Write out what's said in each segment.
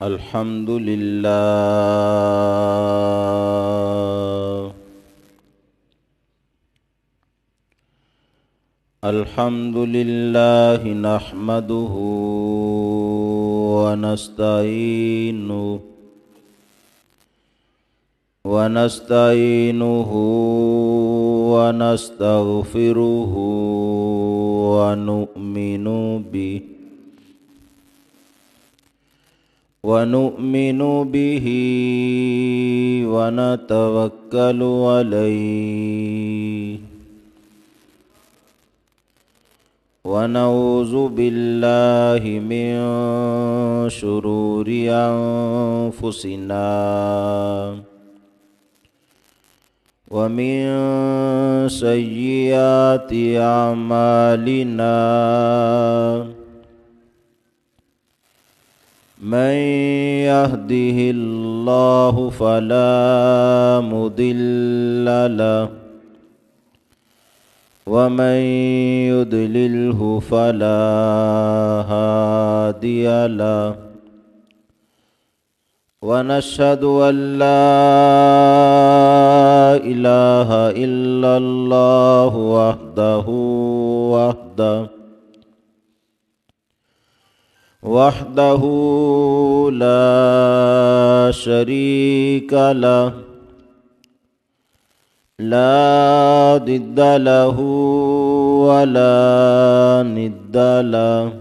الحمد لله الحمد لله نحمده ونستعينه ونستغفره ونؤمن به ونتوكل عليه ونعوذ بالله من شرور أنفسنا ومن سيئات أعمالنا من يهده الله فلا مضل له ومن يضلله فلا هادي له ونشهد أن لا إله إلا الله وحده لا شريك له لا ضد له ولا ند له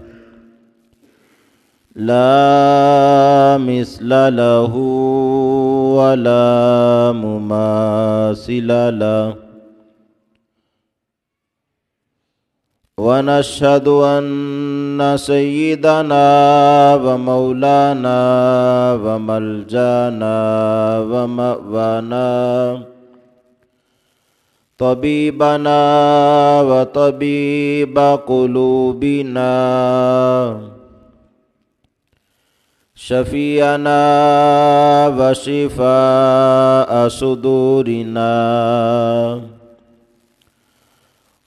لا مثل له ولا مماثل له ونشهد أن سيدنا ومولانا وملجانا ومأوانا طبيبنا وطبيب قلوبنا شفيعنا وشفاء صدورنا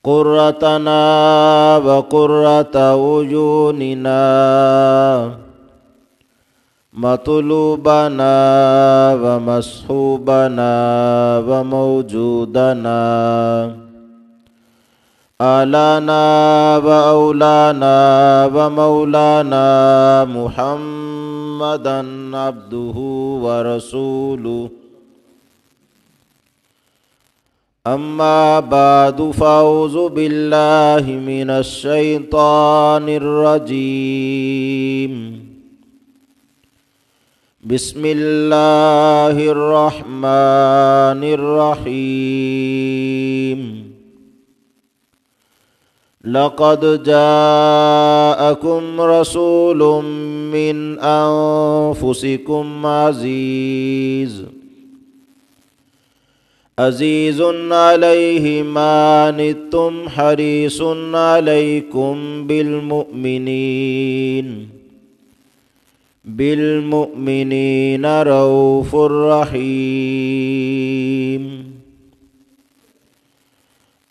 قرتنا وقرة عيوننا مطلوبنا ومصحوبنا وموجودنا آلانا وأولانا ومولانا محمدا عبده ورسوله أما بعد فأعوذ بالله من الشيطان الرجيم بسم الله الرحمن الرحيم لقد جاءكم رسول من أنفسكم عزيز عليه ما عنتم حريص عليكم بالمؤمنين رؤوف رحيم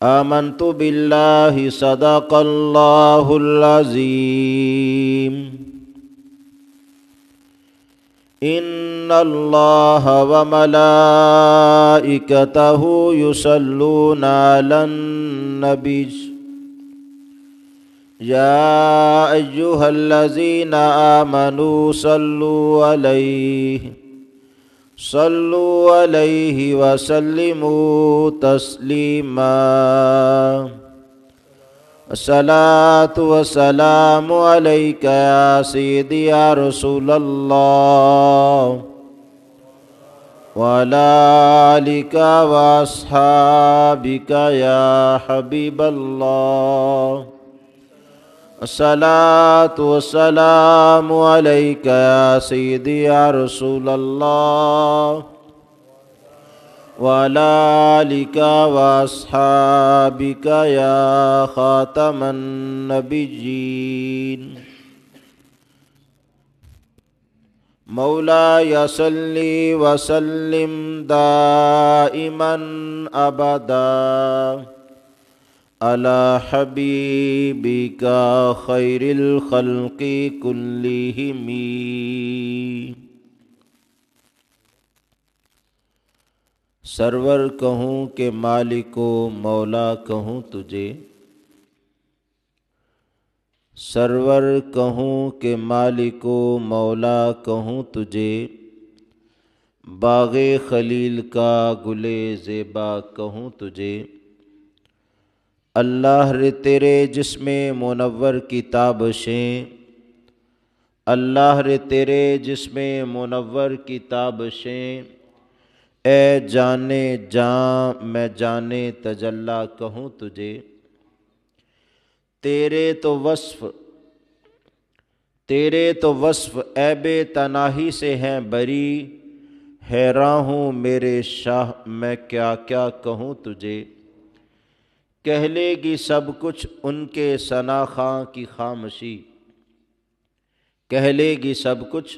آمنت بالله صدق الله العظيم إن الله وملائكته يصلون على النبي يا أيها الذين آمنوا صلوا عليه وسلموا تسليما الصلاة والسلام عليك يا سيدي يا رسول الله وعلى آلك وأصحابك يا حبيب الله الصلاة والسلام عليك يا سيدي يا رسول الله وعلى آلك وأصحابك يا خاتم النبيين مولاي صل وسلم دائما أبدا على حبيبك خير الخلق كلهم سرور کہوں کہ مالک و مولا کہوں تجھے، سرور کہوں کہ مالک و مولا کہوں تجھے، باغ خلیل کا گلے زیبا کہوں تجھے، اللہ رے تیرے جسم منور کی تابشیں، اللہ رے تیرے جسم منور کی تابشیں، اے جانے جاں میں جانے تجلی کہوں تجھے، تیرے تو وصف عیب تناہی سے ہیں بری، حیراں ہوں میرے شاہ میں کیا کیا کہوں تجھے، کہہ لے گی سب کچھ ان کے ثنا خاں کی خامشی، کہہ لے گی سب کچھ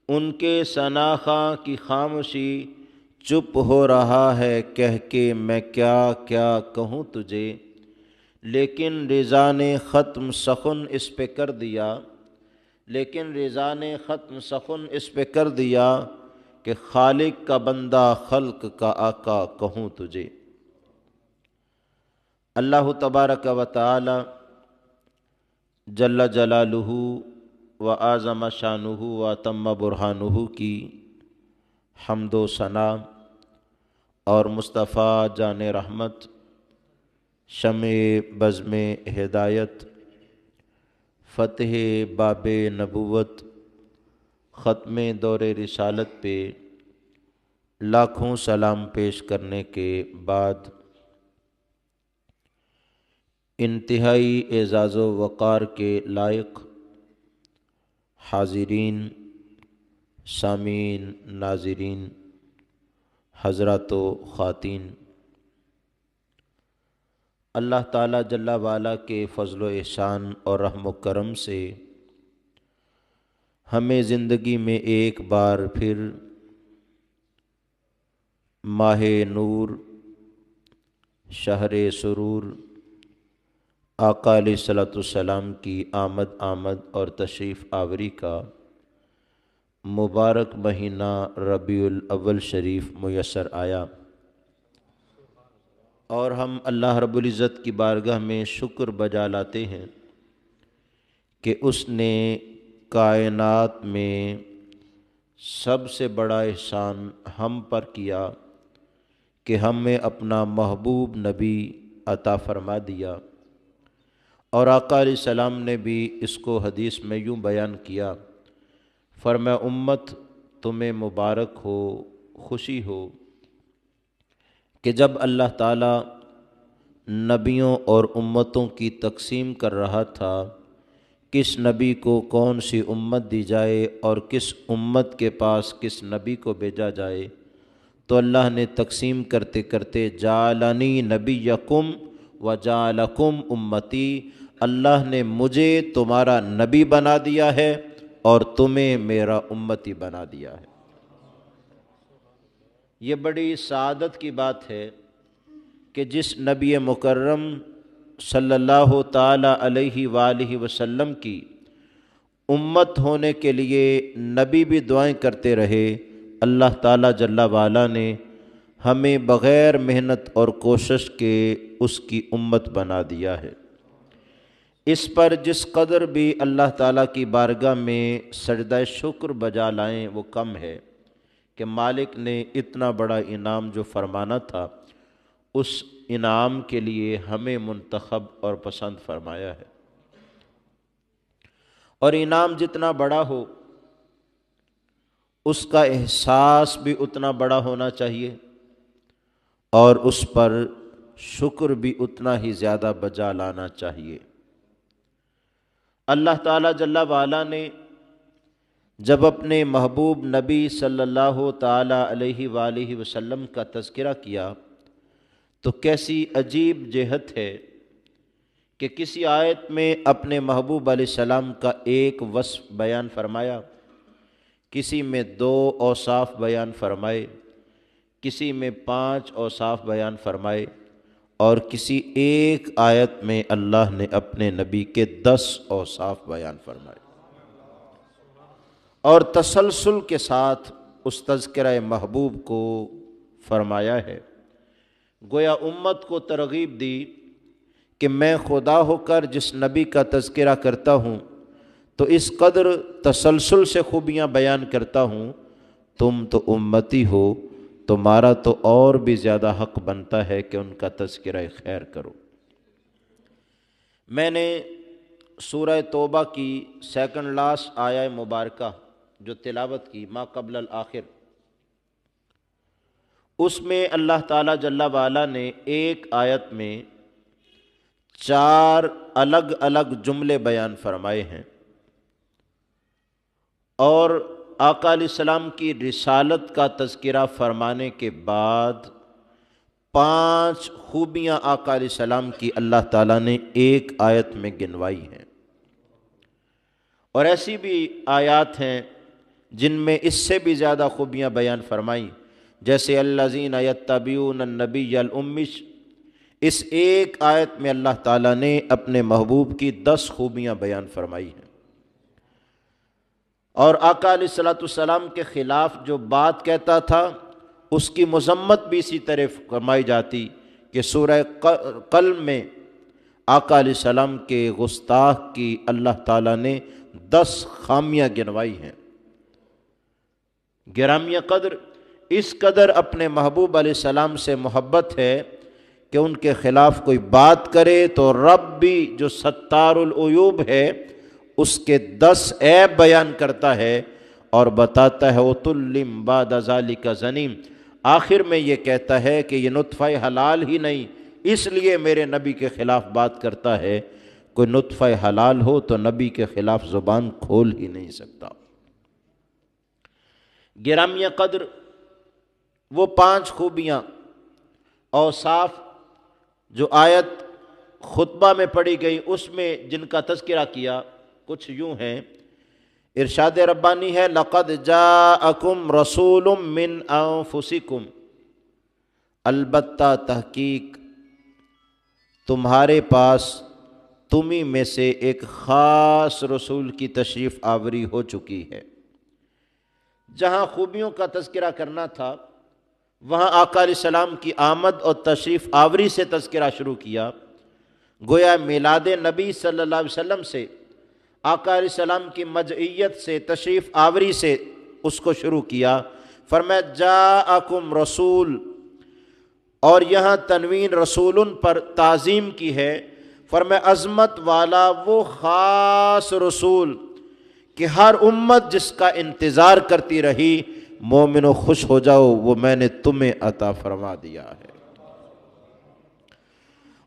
ان کے ثنا خاں کی خامشی، چپ ہو رہا ہے کہہ کے میں کیا کیا کہوں تجھے، لیکن رضا نے ختم سخن اس پہ کر دیا، لیکن رضا نے ختم سخن اس پہ کر دیا کہ خالق کا بندہ خلق کا آقا کہوں تجھے۔ اللہ تبارک و تعالی جل جلالہ و اعظم شانہ و تم برہانہ کی حمد و ثنا اور مصطفیٰ جان رحمت، شمع بزم ہدایت، فتح باب نبوت، ختم دور رسالت پہ لاکھوں سلام پیش کرنے کے بعد، انتہائی اعزاز و وقار کے لائق حاضرین، سامعین، ناظرین، حضرات و خواتین، اللہ تعالیٰ جل وعلا کے فضل و احسان اور رحم و کرم سے ہمیں زندگی میں ایک بار پھر ماہ نور، شہر سرور، آقا علیہ الصلوۃ والسلام کی آمد اور تشریف آوری کا مبارک مہینہ ربیع الاول شریف میسر آیا، اور ہم اللہ رب العزت کی بارگاہ میں شکر بجا لاتے ہیں کہ اس نے کائنات میں سب سے بڑا احسان ہم پر کیا کہ ہمیں اپنا محبوب نبی عطا فرما دیا، اور آقا علیہ السلام نے بھی اس کو حدیث میں یوں بیان کیا، فرمایا امت تمہیں مبارک ہو، خوشی ہو کہ جب اللہ تعالیٰ نبیوں اور امتوں کی تقسیم کر رہا تھا، کس نبی کو کون سی امت دی جائے اور کس امت کے پاس کس نبی کو بھیجا جائے، تو اللہ نے تقسیم کرتے کرتے جعلنی نبیکم وجعلکم امتی، اللہ نے مجھے تمہارا نبی بنا دیا ہے اور تمہیں میرا امتی بنا دیا ہے۔ یہ بڑی سعادت کی بات ہے کہ جس نبی مکرم صلی اللہ تعالی علیہ وآلہ وسلم کی امت ہونے کے لیے نبی بھی دعائیں کرتے رہے، اللہ تعالی جل وعلا نے ہمیں بغیر محنت اور کوشش کے اس کی امت بنا دیا ہے۔ اس پر جس قدر بھی اللہ تعالیٰ کی بارگاہ میں سجدہ شکر بجا لائیں وہ کم ہے کہ مالک نے اتنا بڑا انعام جو فرمانا تھا اس انعام کے لیے ہمیں منتخب اور پسند فرمایا ہے، اور انعام جتنا بڑا ہو اس کا احساس بھی اتنا بڑا ہونا چاہیے، اور اس پر شکر بھی اتنا ہی زیادہ بجا لانا چاہیے۔ اللہ تعالیٰ جل وعلا نے جب اپنے محبوب نبی صلی اللہ تعالیٰ علیہ وآلہ وسلم کا تذکرہ کیا تو کیسی عجیب جہت ہے کہ کسی آیت میں اپنے محبوب علیہ السلام کا ایک وصف بیان فرمایا، کسی میں 2 اوصاف بیان فرمائے، کسی میں 5 اوصاف بیان فرمائے، اور کسی ایک آیت میں اللہ نے اپنے نبی کے 10 اوصاف بیان فرمائے اور تسلسل کے ساتھ اس تذکرہ محبوب کو فرمایا ہے۔ گویا امت کو ترغیب دی کہ میں خدا ہو کر جس نبی کا تذکرہ کرتا ہوں تو اس قدر تسلسل سے خوبیاں بیان کرتا ہوں، تم تو امتی ہو، تمہارا تو اور بھی زیادہ حق بنتا ہے کہ ان کا تذکرہ خیر کرو۔ میں نے سورہ توبہ کی سیکنڈ لاسٹ آیہ مبارکہ جو تلاوت کی ما قبل الآخر، اس میں اللہ تعالیٰ جل وعلا نے ایک آیت میں 4 الگ الگ جملے بیان فرمائے ہیں، اور آقا علیہ السلام کی رسالت کا تذکرہ فرمانے کے بعد 5 خوبیاں آقا علیہ السلام کی اللہ تعالیٰ نے ایک آیت میں گنوائی ہیں۔ اور ایسی بھی آیات ہیں جن میں اس سے بھی زیادہ خوبیاں بیان فرمائیں، جیسے الذین یتبعون النبی الامی، اس ایک آیت میں اللہ تعالیٰ نے اپنے محبوب کی 10 خوبیاں بیان فرمائی ہیں۔ اور آقا علیہ السلام کے خلاف جو بات کہتا تھا اس کی مذمت بھی اسی طرح فرمائی جاتی کہ سورہ قلم میں آقا علیہ السلام کے گستاخ کی اللہ تعالیٰ نے 10 خامیاں گنوائی ہیں۔ گرامیہ قدر، اس قدر اپنے محبوب علیہ السلام سے محبت ہے کہ ان کے خلاف کوئی بات کرے تو رب بھی جو ستار العیوب ہے اس کے 10 عیب بیان کرتا ہے اور بتاتا ہے وَتُلِّمْ بَعْدَ ذَلِكَ زَنِيمٌ، آخر میں یہ کہتا ہے کہ یہ نطفہ حلال ہی نہیں، اس لیے میرے نبی کے خلاف بات کرتا ہے۔ کوئی نطفہ حلال ہو تو نبی کے خلاف زبان کھول ہی نہیں سکتا۔ گرامیہ قدر، وہ 5 خوبیاں اوصاف جو آیت خطبہ میں پڑھی گئی اس میں جن کا تذکرہ کیا کچھ یوں ہیں۔ ارشاد ربانی ہے لَقَدْ جَاءَكُمْ رَسُولٌ مِّنْ أَنفُسِكُمْ، البتہ تحقیق تمہارے پاس تمہیں میں سے ایک خاص رسول کی تشریف آوری ہو چکی ہے۔ جہاں خوبیوں کا تذکرہ کرنا تھا وہاں آقا علیہ السلام کی آمد اور تشریف آوری سے تذکرہ شروع کیا۔ گویا میلاد نبی صلی اللہ علیہ وسلم سے، آقا علیہ السلام کی مجیت سے، تشریف آوری سے اس کو شروع کیا۔ فرمایا جاءکم رسول، اور یہاں تنوین رسول پر تعظیم کی ہے۔ فرمایا عظمت والا وہ خاص رسول کہ ہر امت جس کا انتظار کرتی رہی، مومنو خوش ہو جاؤ، وہ میں نے تمہیں عطا فرما دیا ہے۔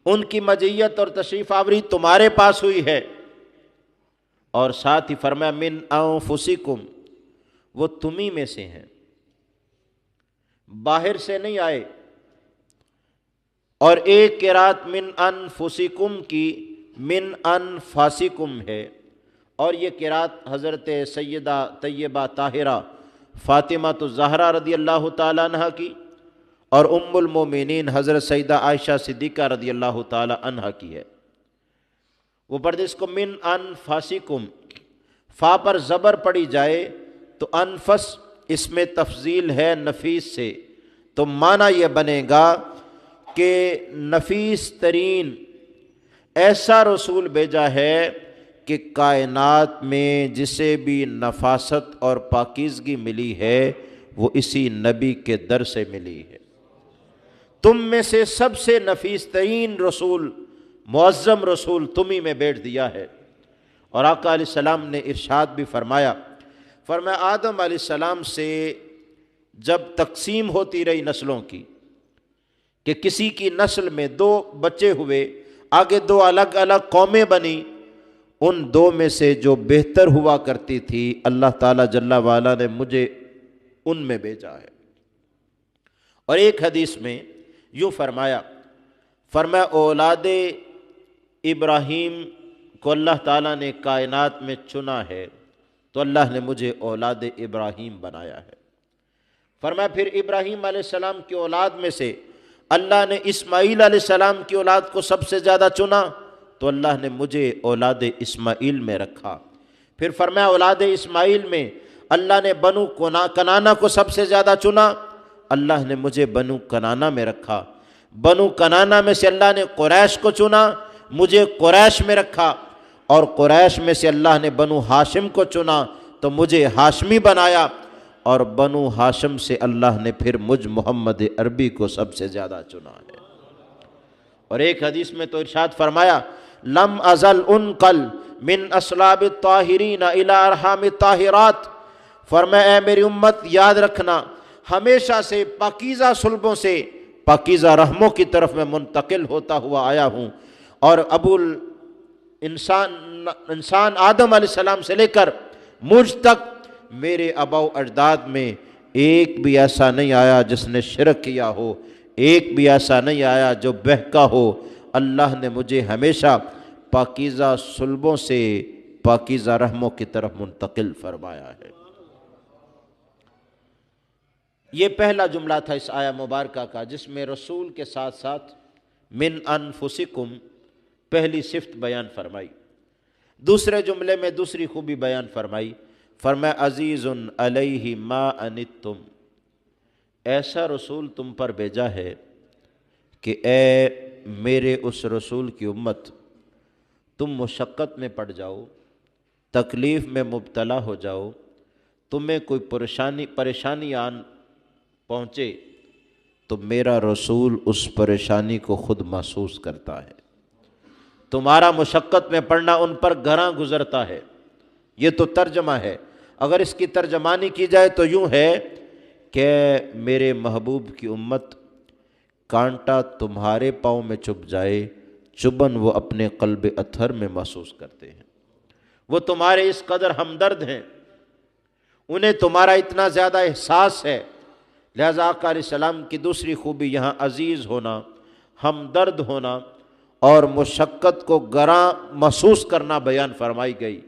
ان کی مجیت اور تشریف آوری تمہارے پاس ہوئی ہے، اور ساتھ ہی فرمایا من انفسکم، وہ تمہیں میں سے ہیں، باہر سے نہیں آئے۔ اور ایک قرات من انفسکم کی من انفاسکم ہے، اور یہ قرات حضرت سیدہ طیبہ طاہرہ فاطمہ الزہرا رضی اللہ تعالیٰ عنہ کی اور ام المومنین حضرت سیدہ عائشہ صدیقہ رضی اللہ تعالیٰ عنہ کی ہے۔ وہ پڑھتے اس کو من انفاسکم، فا پر زبر پڑی جائے تو انفس اس میں تفضیل ہے نفیس سے، تو معنی یہ بنے گا کہ نفیس ترین ایسا رسول بھیجا ہے کہ کائنات میں جسے بھی نفاست اور پاکیزگی ملی ہے وہ اسی نبی کے در سے ملی ہے۔ تم میں سے سب سے نفیس ترین رسول، معظم رسول تمہیں میں بیٹھ دیا ہے۔ اور آقا علیہ السلام نے ارشاد بھی فرمایا آدم علیہ السلام سے جب تقسیم ہوتی رہی نسلوں کی کہ کسی کی نسل میں 2 بچے ہوئے، آگے 2 الگ الگ قومیں بنی، ان 2 میں سے جو بہتر ہوا کرتی تھی اللہ تعالیٰ جل وعلا نے مجھے ان میں بھیجا ہے۔ اور ایک حدیث میں یوں فرمایا اولاد ابراہیم کو اللہ تعالیٰ نے کائنات میں چنا ہے تو اللہ نے مجھے اولاد ابراہیم بنایا ہے۔ فرمایا پھر ابراہیم علیہ السلام کی اولاد میں سے اللہ نے اسماعیل علیہ السلام کی اولاد کو سب سے زیادہ چنا تو اللہ نے مجھے اولاد اسماعیل میں رکھا۔ پھر فرمایا اولاد اسماعیل میں اللہ نے بنو کنانہ کو سب سے زیادہ چنا، اللہ نے مجھے بنو کنانہ میں رکھا۔ بنو کنانہ میں سے اللہ نے قریش کو چنا، مجھے قریش میں رکھا، اور قریش میں سے اللہ نے بنو ہاشم کو چنا تو مجھے ہاشمی بنایا، اور بنو ہاشم سے اللہ نے پھر مجھ محمد عربی کو سب سے زیادہ چنا ہے۔ اور ایک حدیث میں تو ارشاد فرمایا لم ازل انقل من اصلاب الطاہرین الی ارحام الطاہرات، فرمایا اے میری امت یاد رکھنا ہمیشہ سے پاکیزہ صلبوں سے پاکیزہ رحموں کی طرف میں منتقل ہوتا ہوا آیا ہوں، اور انسان آدم علیہ السلام سے لے کر مجھ تک میرے آباء و اجداد میں ایک بھی ایسا نہیں آیا جس نے شرک کیا ہو، ایک بھی ایسا نہیں آیا جو بہکا ہو۔ اللہ نے مجھے ہمیشہ پاکیزہ صلبوں سے پاکیزہ رحموں کی طرف منتقل فرمایا ہے۔ یہ پہلا جملہ تھا اس آیہ مبارکہ کا، جس میں رسول کے ساتھ ساتھ من انفسکم پہلی صفت بیان فرمائی، دوسرے جملے میں دوسری خوبی بیان فرمائی، فرمایا عزیز علیہ ما انتم، ایسا رسول تم پر بھیجا ہے کہ اے میرے اس رسول کی امت تم مشقت میں پڑ جاؤ، تکلیف میں مبتلا ہو جاؤ، تمہیں کوئی پریشانی آن پہنچے تو میرا رسول اس پریشانی کو خود محسوس کرتا ہے، تمہارا مشقت میں پڑنا ان پر گراں گزرتا ہے۔ یہ تو ترجمہ ہے، اگر اس کی ترجمانی کی جائے تو یوں ہے کہ میرے محبوب کی امت کانٹا تمہارے پاؤں میں چبھ جائے، چبھن وہ اپنے قلب اطہر میں محسوس کرتے ہیں، وہ تمہارے اس قدر ہمدرد ہیں، انہیں تمہارا اتنا زیادہ احساس ہے۔ لہذا آقا علیہ السلام کی دوسری خوبی یہاں عزیز ہونا، ہمدرد ہونا اور مشقت کو گراں محسوس کرنا بیان فرمائی گئی۔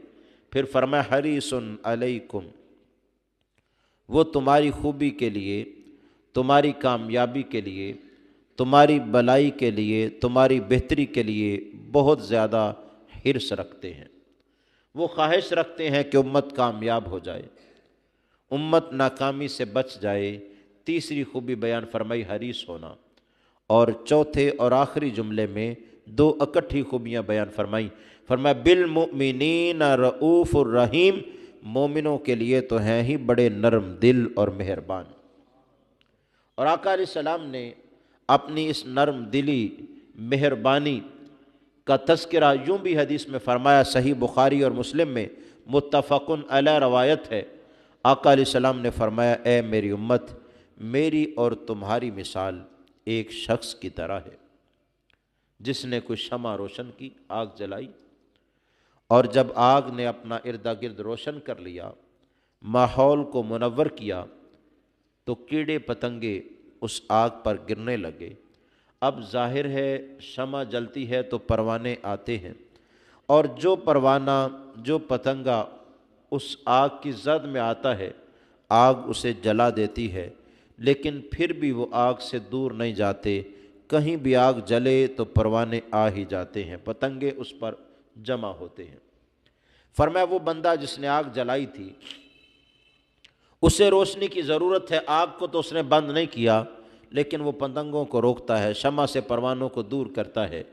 پھر فرمایا حریص علیکم، وہ تمہاری خوبی کے لیے، تمہاری کامیابی کے لیے، تمہاری بلائی کے لیے، تمہاری بہتری کے لیے بہت زیادہ حرص رکھتے ہیں، وہ خواہش رکھتے ہیں کہ امت کامیاب ہو جائے، امت ناکامی سے بچ جائے۔ تیسری خوبی بیان فرمائی حریص ہونا، اور چوتھے اور آخری جملے میں دو اکٹھی خوبیاں بیان فرمائی، فرمایا بالمؤمنین رؤوف الرحیم، مومنوں کے لیے تو ہیں ہی بڑے نرم دل اور مہربان۔ اور آقا علیہ السلام نے اپنی اس نرم دلی مہربانی کا تذکرہ یوں بھی حدیث میں فرمایا، صحیح بخاری اور مسلم میں متفق علیہ روایت ہے، آقا علیہ السلام نے فرمایا اے میری امت، میری اور تمہاری مثال ایک شخص کی طرح ہے جس نے کوئی شمع روشن کی، آگ جلائی، اور جب آگ نے اپنا ارد گرد روشن کر لیا، ماحول کو منور کیا، تو کیڑے پتنگے اس آگ پر گرنے لگے۔ اب ظاہر ہے شمع جلتی ہے تو پروانے آتے ہیں، اور جو پروانہ، جو پتنگا اس آگ کی زد میں آتا ہے، آگ اسے جلا دیتی ہے، لیکن پھر بھی وہ آگ سے دور نہیں جاتے، کہیں بھی آگ جلے تو پروانے آ ہی جاتے ہیں، پتنگے اس پر جمع ہوتے ہیں۔ فرمایا وہ بندہ جس نے آگ جلائی تھی، اسے روشنی کی ضرورت ہے، آگ کو تو اس نے بند نہیں کیا، لیکن وہ پتنگوں کو روکتا ہے، شمع سے پروانوں کو دور کرتا ہے،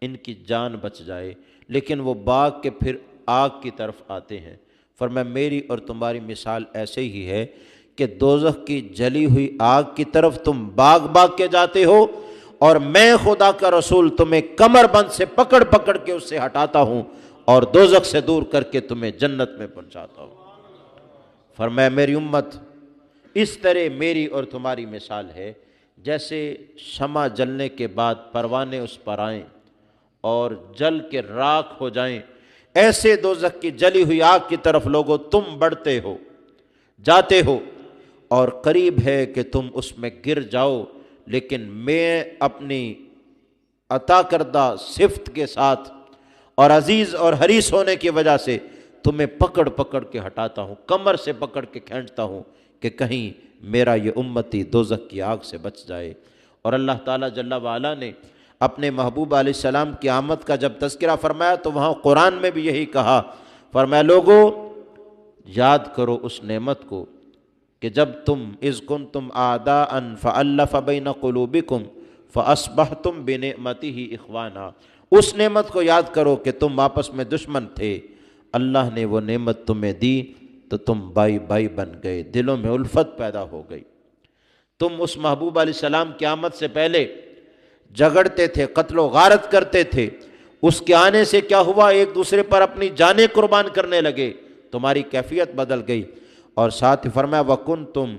ان کی جان بچ جائے، لیکن وہ باغ کے پھر آگ کی طرف آتے ہیں۔ فرمایا میری اور تمہاری مثال ایسے ہی ہے کہ دوزخ کی جلی ہوئی آگ کی طرف تم باغ کے جاتے ہو، اور میں خدا کا رسول تمہیں کمر بند سے پکڑ پکڑ کے اس سے ہٹاتا ہوں اور دوزخ سے دور کر کے تمہیں جنت میں پہنچاتا ہوں۔ فرمایا میری امت اس طرح میری اور تمہاری مثال ہے جیسے شمع جلنے کے بعد پروانے اس پر آئیں اور جل کے راکھ ہو جائیں، ایسے دوزخ کی جلی ہوئی آگ کی طرف لوگوں تم بڑھتے ہو، جاتے ہو، اور قریب ہے کہ تم اس میں گر جاؤ، لیکن میں اپنی عطا کردہ صفت کے ساتھ اور عزیز اور حریص ہونے کی وجہ سے تمہیں پکڑ پکڑ کے ہٹاتا ہوں، کمر سے پکڑ کے کھینچتا ہوں کہ کہیں میرا یہ امتی دوزخ کی آگ سے بچ جائے۔ اور اللہ تعالیٰ جل وعلا نے اپنے محبوب علیہ السلام کی آمد کا جب تذکرہ فرمایا تو وہاں قرآن میں بھی یہی کہا، فرمایا لوگو یاد کرو اس نعمت کو کہ جب تم اذ کنتم اعداء فالف بین قلوبکم فاصبحتم بنعمتہ اخوانا، اس نعمت کو یاد کرو کہ تم آپس میں دشمن تھے، اللہ نے وہ نعمت تمہیں دی تو تم بائی بائی بن گئے، دلوں میں الفت پیدا ہو گئی۔ تم اس محبوب علیہ السلام کی آمد سے پہلے جھگڑتے تھے، قتل و غارت کرتے تھے، اس کے آنے سے کیا ہوا؟ ایک دوسرے پر اپنی جانیں قربان کرنے لگے، تمہاری کیفیت بدل گئی۔ اور ساتھ ہی فرمایا وَكُنْتُمْ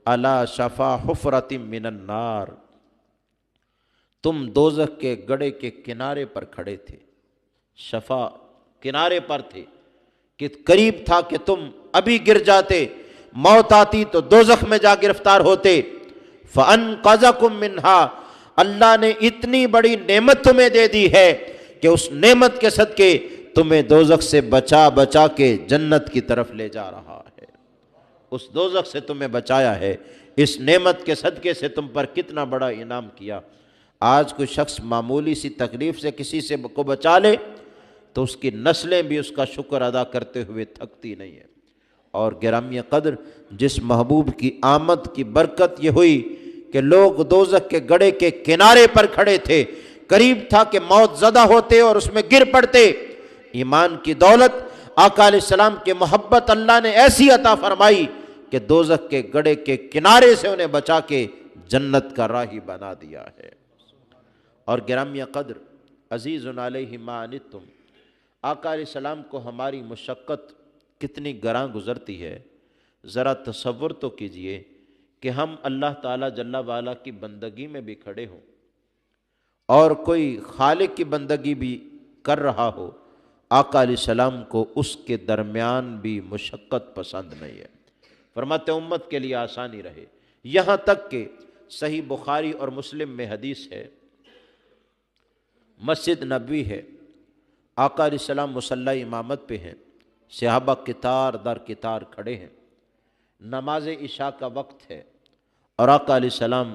عَلَى شَفَا حُفْرَةٍ مِّنَ النَّارِ، تم دوزخ کے گڑھے کے کنارے پر کھڑے تھے، شفا کنارے پر تھے کہ قریب تھا کہ تم ابھی گر جاتے، موت آتی تو دوزخ میں جا گرفتار ہوتے۔ فَأَنْقَذَكُم مِّنْهَا، اللہ نے اتنی بڑی نعمت تمہیں دے دی ہے کہ اس نعمت کے صدقے تمہیں دوزخ سے بچا بچا کے جنت کی طرف لے جا رہا ہے، اس دوزخ سے تمہیں بچایا ہے، اس نعمت کے صدقے سے تم پر کتنا بڑا انعام کیا۔ آج کوئی شخص معمولی سی تکلیف سے کسی سے کو بچا لے تو اس کی نسلیں بھی اس کا شکر ادا کرتے ہوئے تھکتی نہیں ہیں۔ اور گرامی قدر جس محبوب کی آمد کی برکت یہ ہوئی کہ لوگ دوزخ کے گڑھے کے کنارے پر کھڑے تھے، قریب تھا کہ موت زدہ ہوتے اور اس میں گر پڑتے، ایمان کی دولت آقا علیہ السلام کی محبت اللہ نے ایسی عطا فرمائی کہ دوزخ کے گڑھے کے کنارے سے انہیں بچا کے جنت کا راہی بنا دیا ہے۔ اور گرامی قدر عزیز علیہ ما عنتم، آقا علیہ السلام کو ہماری مشقت کتنی گراں گزرتی ہے، ذرا تصور تو کیجئے کہ ہم اللہ تعالیٰ جل وعلا کی بندگی میں بھی کھڑے ہوں اور کوئی خالق کی بندگی بھی کر رہا ہو، آقا علیہ السلام کو اس کے درمیان بھی مشقت پسند نہیں ہے، فرماتے امت کے لیے آسانی رہے۔ یہاں تک کہ صحیح بخاری اور مسلم میں حدیث ہے، مسجد نبوی ہے، آقا علیہ السلام مصلی امامت پہ ہیں، صحابہ قطار در قطار کھڑے ہیں، نماز عشاء کا وقت ہے اور آقا علیہ السلام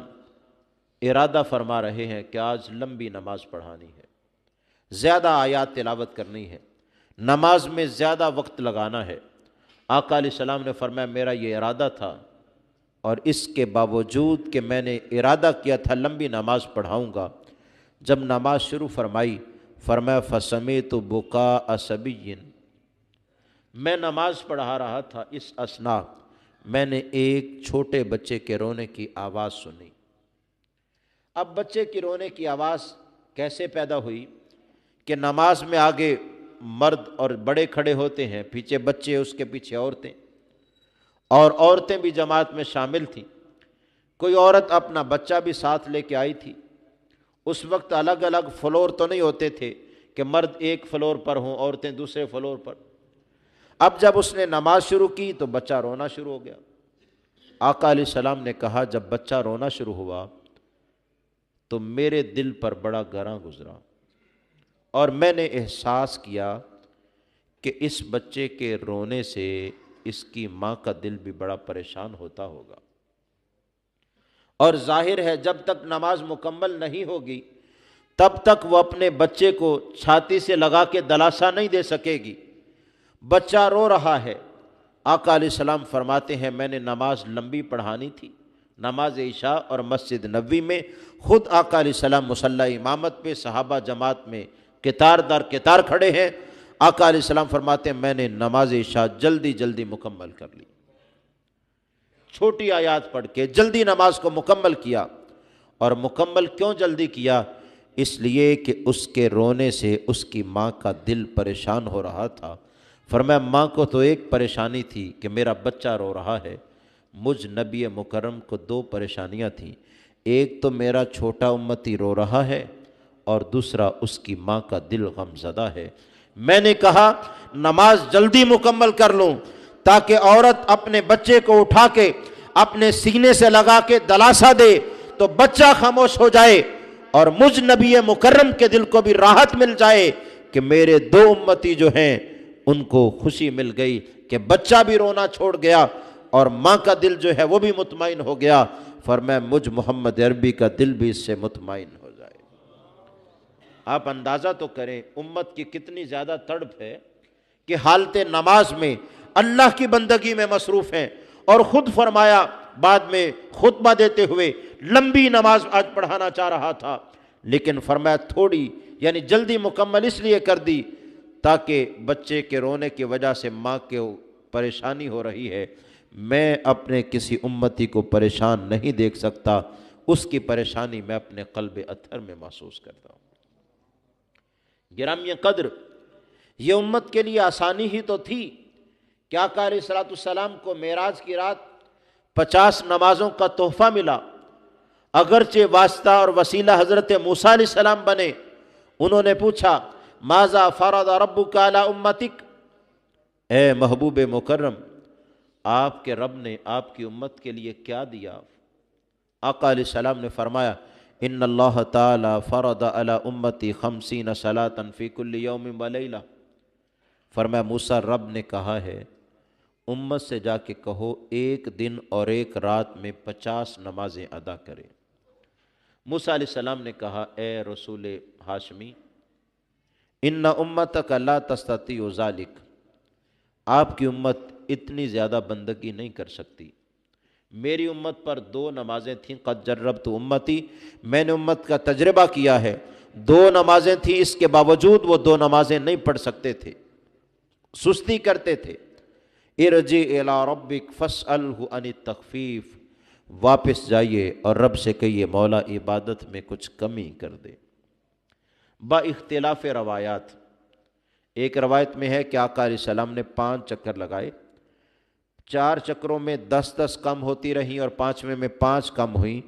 ارادہ فرما رہے ہیں کہ آج لمبی نماز پڑھانی ہے، زیادہ آیات تلاوت کرنی ہے، نماز میں زیادہ وقت لگانا ہے۔ آقا علیہ السلام نے فرمایا میرا یہ ارادہ تھا اور اس کے باوجود کہ میں نے ارادہ کیا تھا لمبی نماز پڑھاؤں گا، جب نماز شروع فرمائی فرمایا فَسَمِعْتُ بُكَاءَ صَبِيٍّ، میں نماز پڑھا رہا تھا، اس اثناء میں نے ایک چھوٹے بچے کے رونے کی آواز سنی۔ اب بچے کی رونے کی آواز کیسے پیدا ہوئی کہ نماز میں آگے مرد اور بڑے کھڑے ہوتے ہیں، پیچھے بچے، اس کے پیچھے عورتیں، اور عورتیں بھی جماعت میں شامل تھیں، کوئی عورت اپنا بچہ بھی ساتھ لے کے آئی تھی۔ اس وقت الگ الگ فلور تو نہیں ہوتے تھے کہ مرد ایک فلور پر ہوں، عورتیں دوسرے فلور پر۔ اب جب اس نے نماز شروع کی تو بچہ رونا شروع ہو گیا۔ آقا علیہ السلام نے کہا جب بچہ رونا شروع ہوا تو میرے دل پر بڑا گراں گزرا اور میں نے احساس کیا کہ اس بچے کے رونے سے اس کی ماں کا دل بھی بڑا پریشان ہوتا ہوگا، اور ظاہر ہے جب تک نماز مکمل نہیں ہوگی تب تک وہ اپنے بچے کو چھاتی سے لگا کے دلاسا نہیں دے سکے گی۔ بچہ رو رہا ہے، آقا علیہ السلام فرماتے ہیں میں نے نماز لمبی پڑھانی تھی، نماز عشاء، اور مسجد نبوی میں خود آقا علیہ السلام مصلی امامت پہ، صحابہ جماعت میں قطار در قطار کھڑے ہیں۔ آقا علیہ السلام فرماتے ہیں میں نے نماز عشاء جلدی جلدی مکمل کر لی، چھوٹی آیات پڑھ کے جلدی نماز کو مکمل کیا۔ اور مکمل کیوں جلدی کیا؟ اس لیے کہ اس کے رونے سے اس کی ماں کا دل پریشان ہو رہا تھا۔ فرمایا ماں کو تو ایک پریشانی تھی کہ میرا بچہ رو رہا ہے، مجھ نبی مکرم کو دو پریشانیاں تھیں، ایک تو میرا چھوٹا امتی رو رہا ہے اور دوسرا اس کی ماں کا دل غم زدہ ہے۔ میں نے کہا نماز جلدی مکمل کر لوں تاکہ عورت اپنے بچے کو اٹھا کے اپنے سینے سے لگا کے دلاسا دے تو بچہ خاموش ہو جائے اور مجھ نبی مکرم کے دل کو بھی راحت مل جائے کہ میرے دو امتی جو ہیں ان کو خوشی مل گئی کہ بچہ بھی رونا چھوڑ گیا اور ماں کا دل جو ہے وہ بھی مطمئن ہو گیا۔ فرمایا مجھ محمد عربی کا دل بھی اس سے مطمئن ہو جائے۔ آپ اندازہ تو کریں امت کی کتنی زیادہ تڑپ ہے کہ حالت نماز میں اللہ کی بندگی میں مصروف ہیں، اور خود فرمایا بعد میں خطبہ دیتے ہوئے لمبی نماز آج پڑھانا چاہ رہا تھا، لیکن فرمایا تھوڑی یعنی جلدی مکمل اس لیے کر دی تاکہ بچے کے رونے کی وجہ سے ماں کو پریشانی ہو رہی ہے، میں اپنے کسی امتی کو پریشان نہیں دیکھ سکتا، اس کی پریشانی میں اپنے قلب اطہر میں محسوس کرتا ہوں۔ گرامی قدر، یہ امت کے لیے آسانی ہی تو تھی کہ آقا علیہ الصلوۃ والسلام کو معراج کی رات 50 نمازوں کا تحفہ ملا، اگرچہ واسطہ اور وسیلہ حضرت موسیٰ علیہ السلام بنے۔ انہوں نے پوچھا ماذا فرض ربک علی امتک، اے محبوب مکرم آپ کے رب نے آپ کی امت کے لیے کیا دیا؟ آقا علیہ السلام نے فرمایا ان اللہ تعالی فرض علی امتی 50 صلاۃ فی کل یوم و لیلہ۔ فرمایا موسیٰ رب نے کہا ہے امت سے جا کے کہو ایک دن اور ایک رات میں 50 نمازیں ادا کرے۔ موسیٰ علیہ السلام نے کہا اے رسول ہاشمی ان امتک لا تستطیع ذلک، آپ کی امت اتنی زیادہ بندگی نہیں کر سکتی۔ میری امت پر 2 نمازیں تھیں، قد جربت امتی، میں نے امت کا تجربہ کیا ہے، 2 نمازیں تھیں، اس کے باوجود وہ 2 نمازیں نہیں پڑھ سکتے تھے، سستی کرتے تھے۔ ارجع الی ربک فاسألہ عن التخفیف، واپس جائیے اور رب سے کہیے مولا عبادت میں کچھ کمی کر دے۔ با اختلاف روایات، ایک روایت میں ہے کہ آقا علیہ السلام نے 5 چکر لگائے، 4 چکروں میں 10 کم ہوتی رہیں اور 5ویں میں 5 کم ہوئیں،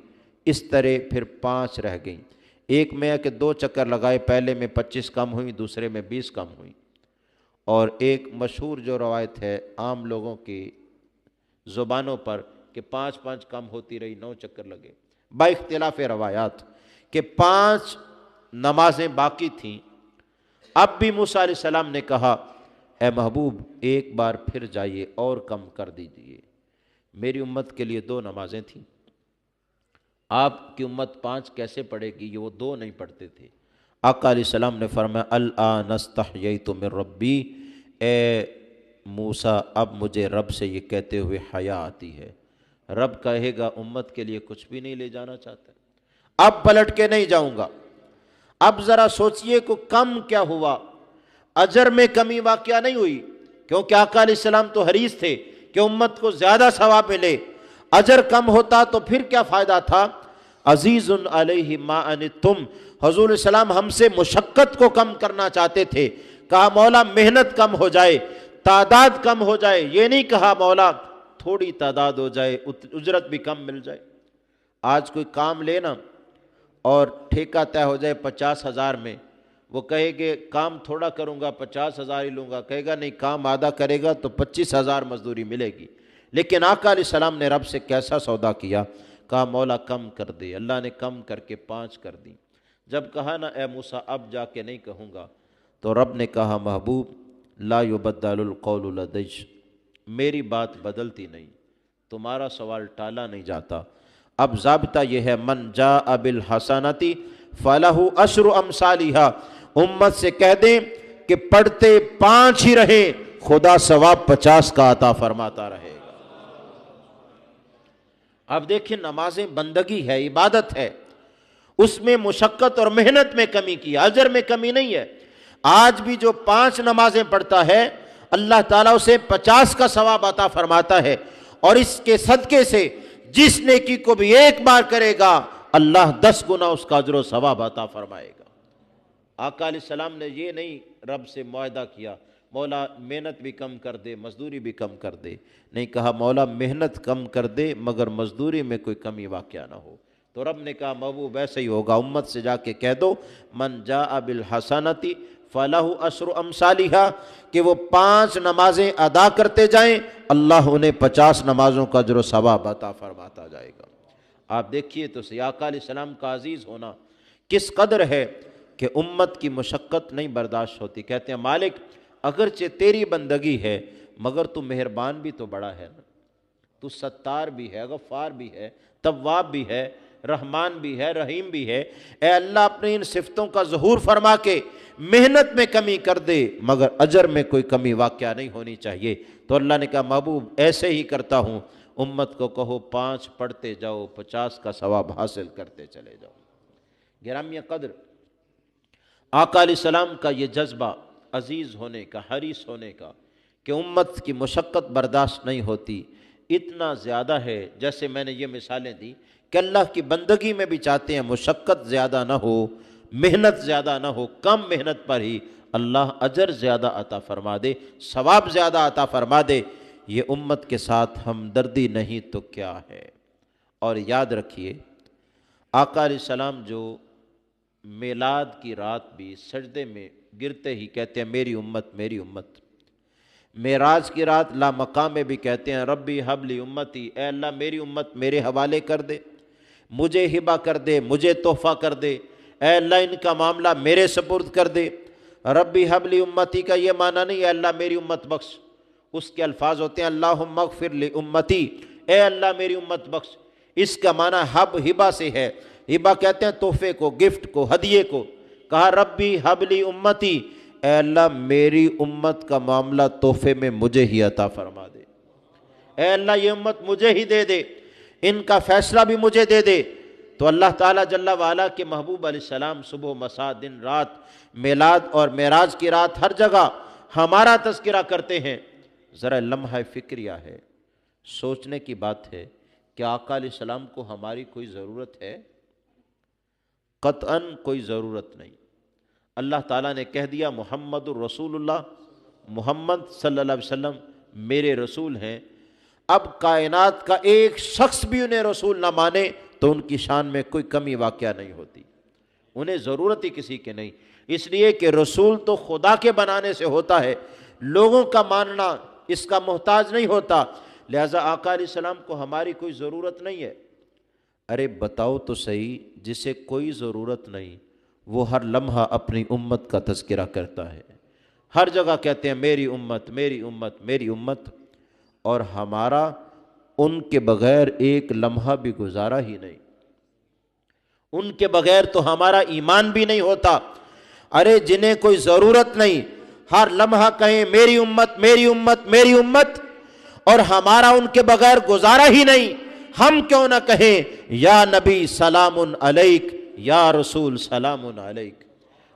اس طرح پھر 5 رہ گئیں۔ ایک میں ہے کہ 2 چکر لگائے، پہلے میں 25 کم ہوئیں، دوسرے میں 20 کم ہوئیں، اور ایک مشہور جو روایت ہے عام لوگوں کی زبانوں پر کہ 5 کم ہوتی رہی، 9 چکر لگے۔ با اختلاف روایات کہ 5 نمازیں باقی تھیں، اب بھی موسیٰ علیہ السلام نے کہا اے محبوب ایک بار پھر جائیے اور کم کر دیجئے، میری امت کے لیے 2 نمازیں تھیں، آپ کی امت 5 کیسے پڑھے گی؟ یہ وہ 2 نہیں پڑھتے تھے۔ آقا علیہ السلام نے فرمایا الآن استحییت من ربی، اے موسیٰ اب مجھے رب سے یہ کہتے ہوئے حیا آتی ہے۔ رب کہے گا امت کے لیے کچھ بھی نہیں لے جانا چاہتا، اب پلٹ کے نہیں جاؤں گا۔ اب ذرا سوچئے کہ کم کیا ہوا، اجر میں کمی واقعہ نہیں ہوئی، کیونکہ آقا علیہ السلام تو حریص تھے کہ امت کو زیادہ ثواب ملے، اجر کم ہوتا تو پھر کیا فائدہ تھا؟ عزیز علیہ ما عنتم، حضور علیہ السلام ہم سے مشقت کو کم کرنا چاہتے تھے، کہا مولا محنت کم ہو جائے، تعداد کم ہو جائے، یہ نہیں کہا مولا تھوڑی تعداد ہو جائے اجرت بھی کم مل جائے۔ آج کوئی کام لینا اور ٹھیکہ طے ہو جائے 50,000 میں، وہ کہے کہ کام تھوڑا کروں گا 50,000 ہی لوں گا، کہے گا نہیں کام آدھا کرے گا تو 25,000 مزدوری ملے گی۔ لیکن آقا علیہ السلام نے رب سے کیسا سودا کیا، کہا مولا کم کر دے، اللہ نے کم کر کے 5 کر دی۔ جب کہا نا اے موسیٰ اب جا کے نہیں کہوں گا، تو رب نے کہا محبوب لا یبدل القول لدی، میری بات بدلتی نہیں، تمہارا سوال ٹالا نہیں جاتا۔ اب ضابطہ یہ ہے من جاء بالحسنۃ فلہ عشر امثالھا، امت سے کہہ دیں کہ پڑھتے 5 ہی رہے، خدا ثواب 50 کا عطا فرماتا رہے گا۔ اب دیکھیں نمازیں بندگی ہے، عبادت ہے، اس میں مشقت اور محنت میں کمی کی، اجر میں کمی نہیں ہے۔ آج بھی جو 5 نمازیں پڑھتا ہے اللہ تعالیٰ اسے 50 کا ثواب عطا فرماتا ہے، اور اس کے صدقے سے جس نیکی کو بھی ایک بار کرے گا اللہ 10 گنا اس کا اجر و ثواب عطا فرمائے گا۔ آقا علیہ السلام نے یہ نہیں رب سے معاہدہ کیا مولا محنت بھی کم کر دے مزدوری بھی کم کر دے، نہیں کہا مولا محنت کم کر دے مگر مزدوری میں کوئی کمی واقعہ نہ ہو۔ تو رب نے کہا محبوب ایسے ہی ہوگا، امت سے جا کے کہہ دو من جاء بالحسنۃ فلہ عشر امثالھا، کہ وہ 5 نمازیں ادا کرتے جائیں، اللہ انہیں 50 نمازوں کا اجر و ثواب عطا فرماتا جائے گا۔ آپ دیکھیے تو آقا علیہ السلام کا عزیز ہونا کس قدر ہے کہ امت کی مشقت نہیں برداشت ہوتی۔ کہتے ہیں مالک اگرچہ تیری بندگی ہے مگر تو مہربان بھی تو بڑا ہے نا، تو ستار بھی ہے، غفار بھی ہے، تواب بھی ہے، رحمان بھی ہے، رحیم بھی ہے۔ اے اللہ اپنی ان صفتوں کا ظہور فرما کے محنت میں کمی کر دے مگر اجر میں کوئی کمی واقعہ نہیں ہونی چاہیے۔ تو اللہ نے کہا محبوب ایسے ہی کرتا ہوں، امت کو کہو 5 پڑھتے جاؤ 50 کا ثواب حاصل کرتے چلے جاؤ۔ گرامی قدر، آقا علیہ السلام کا یہ جذبہ عزیز ہونے کا، حریص ہونے کا کہ امت کی مشقت برداشت نہیں ہوتی، اتنا زیادہ ہے۔ جیسے میں نے یہ مثالیں دی کہ اللہ کی بندگی میں بھی چاہتے ہیں مشقت زیادہ نہ ہو، محنت زیادہ نہ ہو، کم محنت پر ہی اللہ اجر زیادہ عطا فرما دے، ثواب زیادہ عطا فرما دے۔ یہ امت کے ساتھ ہمدردی نہیں تو کیا ہے؟ اور یاد رکھیے آقا علیہ السلام جو میلاد کی رات بھی سجدے میں گرتے ہی کہتے ہیں میری امت میری امت، معراج کی رات لا مقام میں بھی کہتے ہیں ربی حبلی امتی، اے اللہ میری امت میرے حوالے کر دے، مجھے ہبہ کر دے، مجھے تحفہ کر دے، اے اللہ ان کا معاملہ میرے سپرد کر دے۔ ربی حبلی امتی کا یہ معنی نہیں ہے اللہ میری امت بخش، اس کے الفاظ ہوتے ہیں اللہم اغفر لی امتی، اے اللہ میری امت بخش۔ اس کا معنی حب ہبہ سے ہے، ہبہ کہتے ہیں تحفے کو، گفٹ کو، ہدیے کو۔ کہا ربی حبلی امتی، اے اللہ میری امت کا معاملہ تحفے میں مجھے ہی عطا فرما دے، اے اللہ یہ امت مجھے ہی دے دے، ان کا فیصلہ بھی مجھے دے دے۔ تو اللہ تعالیٰ جل وعلا کے محبوب علیہ السلام صبح مساء دن رات میلاد اور معراج کی رات ہر جگہ ہمارا تذکرہ کرتے ہیں۔ ذرا لمحہ فکریہ ہے، سوچنے کی بات ہے کہ آقا علیہ السلام کو ہماری کوئی ضرورت ہے؟ قطعاً کوئی ضرورت نہیں۔ اللہ تعالیٰ نے کہہ دیا محمد الرسول اللہ، محمد صلی اللہ علیہ وسلم میرے رسول ہیں۔ اب کائنات کا ایک شخص بھی انہیں رسول نہ مانے تو ان کی شان میں کوئی کمی واقعہ نہیں ہوتی، انہیں ضرورت ہی کسی کے نہیں، اس لیے کہ رسول تو خدا کے بنانے سے ہوتا ہے، لوگوں کا ماننا اس کا محتاج نہیں ہوتا، لہذا آقا علیہ السلام کو ہماری کوئی ضرورت نہیں ہے۔ ارے بتاؤ تو صحیح، جسے کوئی ضرورت نہیں وہ ہر لمحہ اپنی امت کا تذکرہ کرتا ہے، ہر جگہ کہتے ہیں میری امت میری امت میری امت، اور ہمارا ان کے بغیر ایک لمحہ بھی گزارا ہی نہیں، ان کے بغیر تو ہمارا ایمان بھی نہیں ہوتا۔ ارے جنہیں کوئی ضرورت نہیں ہر لمحہ کہیں میری امت میری امت میری امت، اور ہمارا ان کے بغیر گزارا ہی نہیں، ہم کیوں نہ کہیں یا نبی سلام علیک، یا رسول سلام علیک۔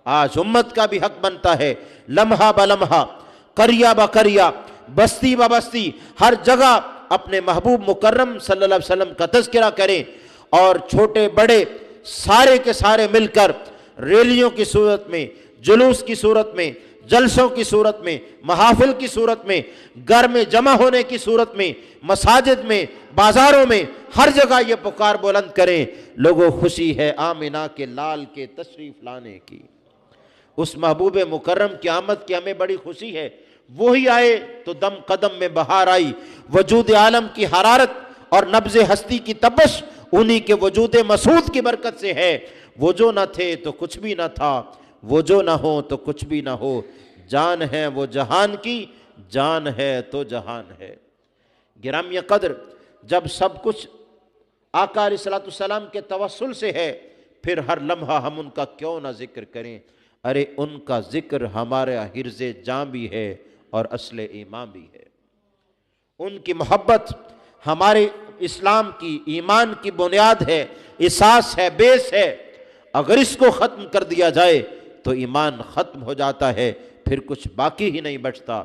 آج امت کا بھی حق بنتا ہے لمحہ بلمحہ، قریہ بقریہ، بستی بستی، ہر جگہ اپنے محبوب مکرم صلی اللہ علیہ وسلم کا تذکرہ کریں، اور چھوٹے بڑے سارے کے سارے مل کر ریلیوں کی صورت میں، جلوس کی صورت میں، جلسوں کی صورت میں، محافل کی صورت میں، گھر میں جمع ہونے کی صورت میں، مساجد میں، بازاروں میں، ہر جگہ یہ پکار بلند کریں لوگوں خوشی ہے آمنہ کے لال کے تشریف لانے کی۔ اس محبوب مکرم کی آمد کی ہمیں بڑی خوشی ہے، وہی آئے تو دم قدم میں بہار آئی، وجود عالم کی حرارت اور نبض ہستی کی تپش انہی کے وجود مسعود کی برکت سے ہے۔ وہ جو نہ تھے تو کچھ بھی نہ تھا، وہ جو نہ ہو تو کچھ بھی نہ ہو، جان ہے وہ جہان کی، جان ہے تو جہان ہے۔ گرامی قدر، جب سب کچھ آقا علیہ السلام کے توسل سے ہے، پھر ہر لمحہ ہم ان کا کیوں نہ ذکر کریں؟ ارے ان کا ذکر ہمارا حرز جاں بھی ہے اور اصل ایمان بھی ہے، ان کی محبت ہمارے اسلام کی، ایمان کی بنیاد ہے، اساس ہے، بیس ہے۔ اگر اس کو ختم کر دیا جائے تو ایمان ختم ہو جاتا ہے، پھر کچھ باقی ہی نہیں بچتا۔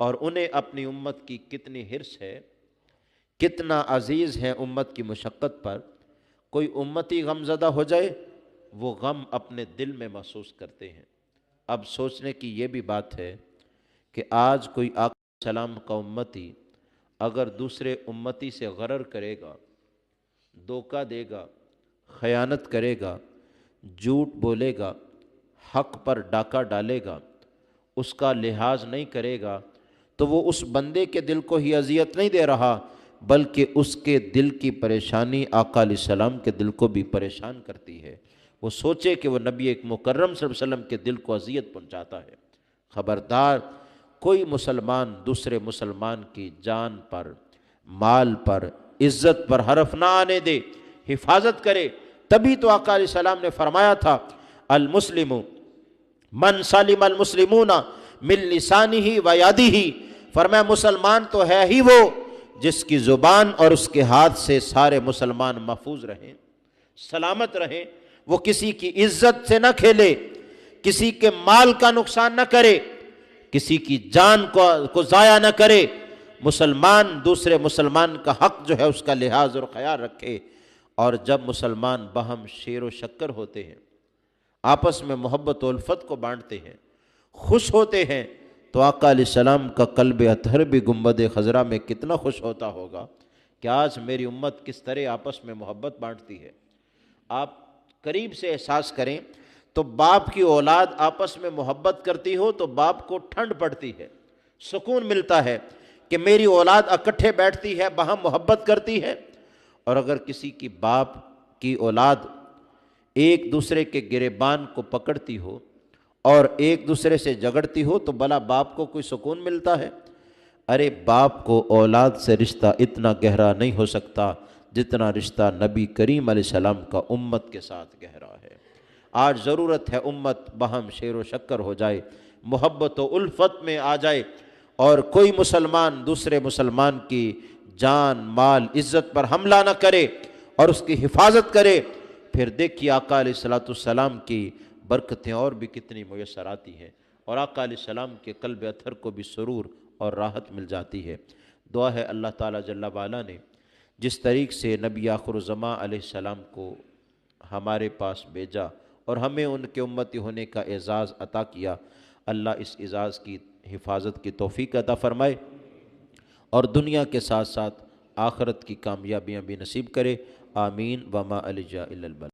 اور انہیں اپنی امت کی کتنی حرص ہے، کتنا عزیز ہے امت کی مشقت پر۔ کوئی امتی غم زدہ ہو جائے وہ غم اپنے دل میں محسوس کرتے ہیں۔ اب سوچنے کی یہ بھی بات ہے کہ آج کوئی آقا علیہ السلام کا امتی اگر دوسرے امتی سے غرر کرے گا، دھوکہ دے گا، خیانت کرے گا، جھوٹ بولے گا، حق پر ڈاکہ ڈالے گا، اس کا لحاظ نہیں کرے گا، تو وہ اس بندے کے دل کو ہی اذیت نہیں دے رہا بلکہ اس کے دل کی پریشانی آقا علیہ السلام کے دل کو بھی پریشان کرتی ہے۔ وہ سوچے کہ وہ نبی ایک مکرم صلی اللہ علیہ وسلم کے دل کو اذیت پہنچاتا ہے۔ خبردار، کوئی مسلمان دوسرے مسلمان کی جان پر، مال پر، عزت پر حرف نہ آنے دے، حفاظت کرے۔ تبھی تو آقا علیہ السلام نے فرمایا تھا المسلم من سلم المسلمون من لسانہ و یدہ، فرمایا مسلمان تو ہے ہی وہ جس کی زبان اور اس کے ہاتھ سے سارے مسلمان محفوظ رہیں، سلامت رہیں۔ وہ کسی کی عزت سے نہ کھیلے، کسی کے مال کا نقصان نہ کرے، کسی کی جان کو ضائع نہ کرے۔ مسلمان دوسرے مسلمان کا حق جو ہے اس کا لحاظ اور خیال رکھے۔ اور جب مسلمان باہم شیر و شکر ہوتے ہیں، آپس میں محبت و الفت کو بانٹتے ہیں، خوش ہوتے ہیں، تو آقا علیہ السلام کا قلب اطہر بھی گنبد خضرا میں کتنا خوش ہوتا ہوگا کہ آج میری امت کس طرح آپس میں محبت بانٹتی ہے۔ آپ قریب سے احساس کریں تو باپ کی اولاد آپس میں محبت کرتی ہو تو باپ کو ٹھنڈ پڑتی ہے، سکون ملتا ہے کہ میری اولاد اکٹھے بیٹھتی ہے، باہم محبت کرتی ہے۔ اور اگر کسی کی باپ کی اولاد ایک دوسرے کے گریبان کو پکڑتی ہو اور ایک دوسرے سے جھگڑتی ہو تو بھلا باپ کو کوئی سکون ملتا ہے؟ ارے باپ کو اولاد سے رشتہ اتنا گہرا نہیں ہو سکتا جتنا رشتہ نبی کریم علیہ السلام کا امت کے ساتھ گہرا ہے۔ آج ضرورت ہے امت باہم شیر و شکر ہو جائے، محبت و الفت میں آ جائے، اور کوئی مسلمان دوسرے مسلمان کی جان، مال، عزت پر حملہ نہ کرے اور اس کی حفاظت کرے۔ پھر دیکھیے آقا علیہ السلام کی برکتیں اور بھی کتنی میسر آتی ہیں، اور آقا علیہ السلام کے قلب اطہر کو بھی سرور اور راحت مل جاتی ہے۔ دعا ہے اللہ تعالیٰ جل وعلا نے جس طریق سے نبی آخر الزماں علیہ السلام کو ہمارے پاس بھیجا اور ہمیں ان کے امتی ہونے کا اعزاز عطا کیا، اللہ اس اعزاز کی حفاظت کی توفیق عطا فرمائے اور دنیا کے ساتھ ساتھ آخرت کی کامیابیاں بھی نصیب کرے۔ آمین۔ وما علیہ الا البلاغ۔